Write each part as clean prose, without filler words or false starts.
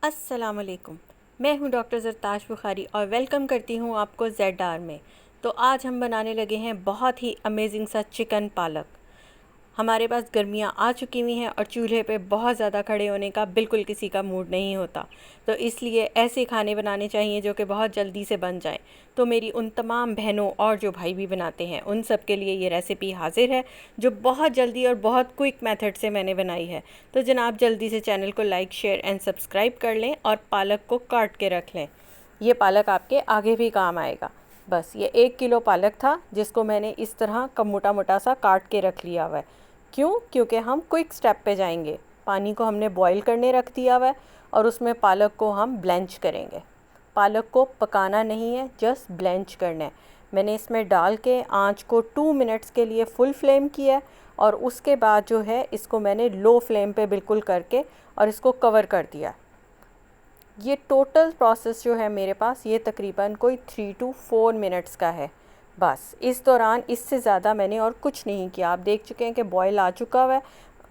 अस्सलामुअलैकुम। मैं हूं डॉक्टर ज़रताश बुखारी और वेलकम करती हूं आपको ZR में। तो आज हम बनाने लगे हैं बहुत ही अमेजिंग सा चिकन पालक। हमारे पास गर्मियां आ चुकी हुई हैं और चूल्हे पे बहुत ज़्यादा खड़े होने का बिल्कुल किसी का मूड नहीं होता, तो इसलिए ऐसे खाने बनाने चाहिए जो कि बहुत जल्दी से बन जाएं। तो मेरी उन तमाम बहनों और जो भाई भी बनाते हैं उन सब के लिए ये रेसिपी हाजिर है, जो बहुत जल्दी और बहुत क्विक मेथड से मैंने बनाई है। तो जनाब जल्दी से चैनल को लाइक शेयर एंड सब्सक्राइब कर लें और पालक को काट के रख लें। ये पालक आपके आगे भी काम आएगा। बस ये 1 किलो पालक था जिसको मैंने इस तरह का मोटा मोटा सा काट के रख लिया हुआ है। क्यों? क्योंकि हम क्विक स्टेप पे जाएंगे। पानी को हमने बॉईल करने रख दिया हुआ है और उसमें पालक को हम ब्लेंच करेंगे। पालक को पकाना नहीं है, जस्ट ब्लेंच करना है। मैंने इसमें डाल के आँच को 2 मिनट्स के लिए फुल फ्लेम किया है और उसके बाद जो है इसको मैंने लो फ्लेम पे बिल्कुल करके और इसको कवर कर दिया। ये टोटल प्रोसेस जो है मेरे पास ये तकरीबन कोई 3 to 4 मिनट्स का है। बस इस दौरान इससे ज़्यादा मैंने और कुछ नहीं किया। आप देख चुके हैं कि बॉयल आ चुका हुआ है,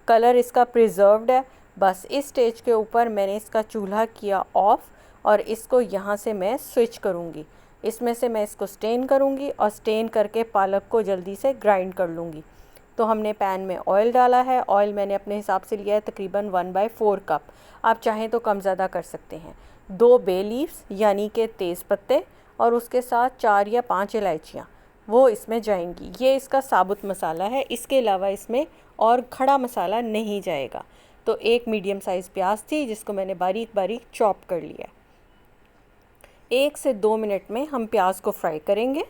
कलर इसका प्रिजर्व्ड है। बस इस स्टेज के ऊपर मैंने इसका चूल्हा किया ऑफ़ और इसको यहाँ से मैं स्विच करूँगी। इसमें से मैं इसको स्टेन करूँगी और स्टेन करके पालक को जल्दी से ग्राइंड कर लूँगी। तो हमने पैन में ऑयल डाला है। ऑयल मैंने अपने हिसाब से लिया है तकरीबन 1/4 कप। आप चाहें तो कम ज़्यादा कर सकते हैं। 2 बे लीव्स यानी कि तेज़ पत्ते और उसके साथ 4 या 5 इलायचियाँ वो इसमें जाएंगी। ये इसका साबुत मसाला है, इसके अलावा इसमें और खड़ा मसाला नहीं जाएगा। तो एक मीडियम साइज़ प्याज थी जिसको मैंने बारीक बारीक चॉप कर लिया। 1 से 2 मिनट में हम प्याज को फ्राई करेंगे,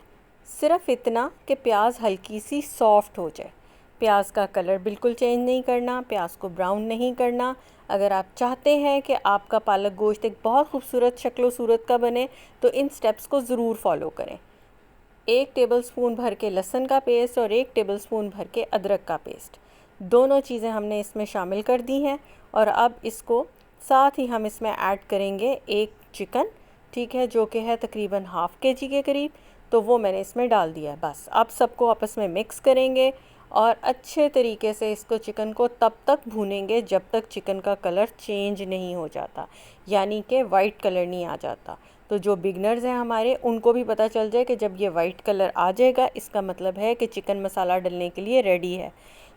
सिर्फ इतना कि प्याज हल्की सी सॉफ्ट हो जाए। प्याज का कलर बिल्कुल चेंज नहीं करना, प्याज को ब्राउन नहीं करना। अगर आप चाहते हैं कि आपका पालक गोश्त एक बहुत खूबसूरत शक्ल सूरत का बने तो इन स्टेप्स को ज़रूर फॉलो करें। 1 टेबलस्पून भर के लहसुन का पेस्ट और 1 टेबलस्पून भर के अदरक का पेस्ट, दोनों चीज़ें हमने इसमें शामिल कर दी हैं। और अब इसको साथ ही हम इसमें ऐड करेंगे एक चिकन, ठीक है, जो कि है तकरीबन ½ kg के करीब। तो वो मैंने इसमें डाल दिया है। बस अब सबको आपस में मिक्स करेंगे और अच्छे तरीके से इसको चिकन को तब तक भूनेंगे जब तक चिकन का कलर चेंज नहीं हो जाता, यानी कि वाइट कलर नहीं आ जाता। तो जो बिगनर्स हैं हमारे, उनको भी पता चल जाए कि जब ये वाइट कलर आ जाएगा इसका मतलब है कि चिकन मसाला डलने के लिए रेडी है।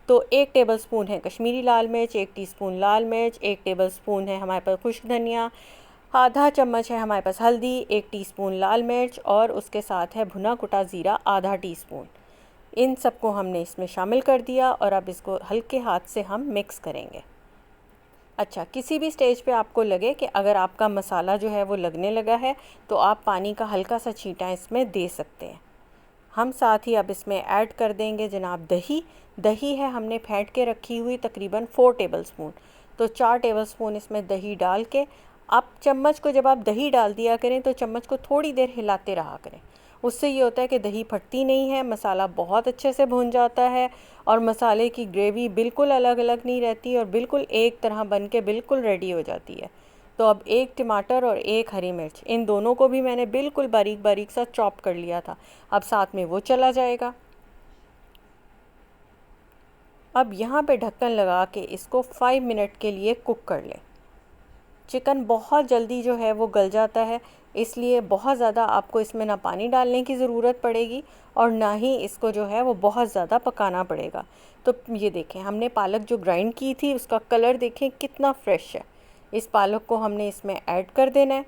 तो 1 टेबलस्पून है कश्मीरी लाल मिर्च, 1 टीस्पून लाल मिर्च, 1 टेबलस्पून है हमारे पास खुश्क धनिया, आधा चम्मच है हमारे पास हल्दी, 1 टीस्पून लाल मिर्च और उसके साथ है भुना कुटा ज़ीरा आधा टीस्पून। इन सबको हमने इसमें शामिल कर दिया और अब इसको हल्के हाथ से हम मिक्स करेंगे। अच्छा, किसी भी स्टेज पे आपको लगे कि अगर आपका मसाला जो है वो लगने लगा है तो आप पानी का हल्का सा छींटा इसमें दे सकते हैं। हम साथ ही अब इसमें ऐड कर देंगे जनाब दही। दही है हमने फेंट के रखी हुई तकरीबन 4 टेबलस्पून। तो 4 टेबलस्पून इसमें दही डाल के आप चम्मच को, जब आप दही डाल दिया करें तो चम्मच को थोड़ी देर हिलाते रहा करें। उससे ये होता है कि दही फटती नहीं है, मसाला बहुत अच्छे से भुन जाता है और मसाले की ग्रेवी बिल्कुल अलग अलग नहीं रहती और बिल्कुल एक तरह बन के बिल्कुल रेडी हो जाती है। तो अब 1 टमाटर और 1 हरी मिर्च, इन दोनों को भी मैंने बिल्कुल बारीक बारीक सा चॉप कर लिया था, अब साथ में वो चला जाएगा। अब यहाँ पे ढक्कन लगा के इसको 5 मिनट के लिए कुक कर लें। चिकन बहुत जल्दी जो है वो गल जाता है, इसलिए बहुत ज़्यादा आपको इसमें ना पानी डालने की ज़रूरत पड़ेगी और ना ही इसको जो है वो बहुत ज़्यादा पकाना पड़ेगा। तो ये देखें, हमने पालक जो ग्राइंड की थी उसका कलर देखें कितना फ्रेश है। इस पालक को हमने इसमें ऐड कर देना है।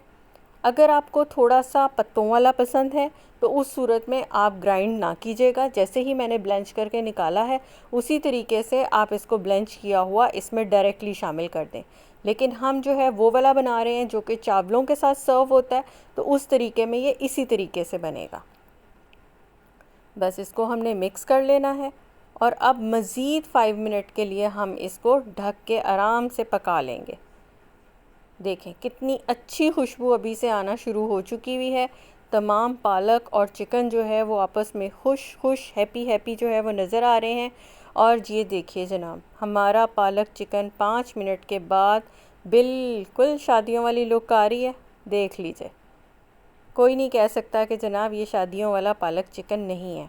अगर आपको थोड़ा सा पत्तों वाला पसंद है तो उस सूरत में आप ग्राइंड ना कीजिएगा। जैसे ही मैंने ब्लेंच करके निकाला है उसी तरीके से आप इसको ब्लेंच किया हुआ इसमें डायरेक्टली शामिल कर दें। लेकिन हम जो है वो वाला बना रहे हैं जो कि चावलों के साथ सर्व होता है, तो उस तरीके में ये इसी तरीके से बनेगा। बस इसको हमने मिक्स कर लेना है और अब मज़ीद 5 मिनट के लिए हम इसको ढक के आराम से पका लेंगे। देखें कितनी अच्छी खुशबू अभी से आना शुरू हो चुकी हुई है। तमाम पालक और चिकन जो है वो आपस में खुश खुश हैप्पी हैप्पी जो है वो नज़र आ रहे हैं। और ये देखिए जनाब, हमारा पालक चिकन 5 मिनट के बाद बिल्कुल शादियों वाली लुक आ रही है। देख लीजिए, कोई नहीं कह सकता कि जनाब ये शादियों वाला पालक चिकन नहीं है।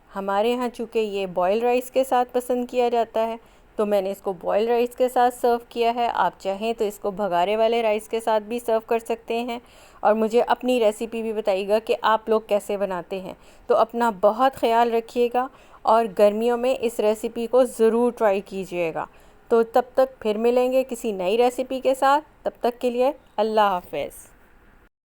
हमारे यहाँ चूँकि ये बॉयल राइस के साथ पसंद किया जाता है तो मैंने इसको बॉयल राइस के साथ सर्व किया है। आप चाहें तो इसको भगारे वाले राइस के साथ भी सर्व कर सकते हैं। और मुझे अपनी रेसिपी भी बताइएगा कि आप लोग कैसे बनाते हैं। तो अपना बहुत ख्याल रखिएगा और गर्मियों में इस रेसिपी को ज़रूर ट्राई कीजिएगा। तो तब तक फिर मिलेंगे किसी नई रेसिपी के साथ। तब तक के लिए अल्लाह हाफ़िज़।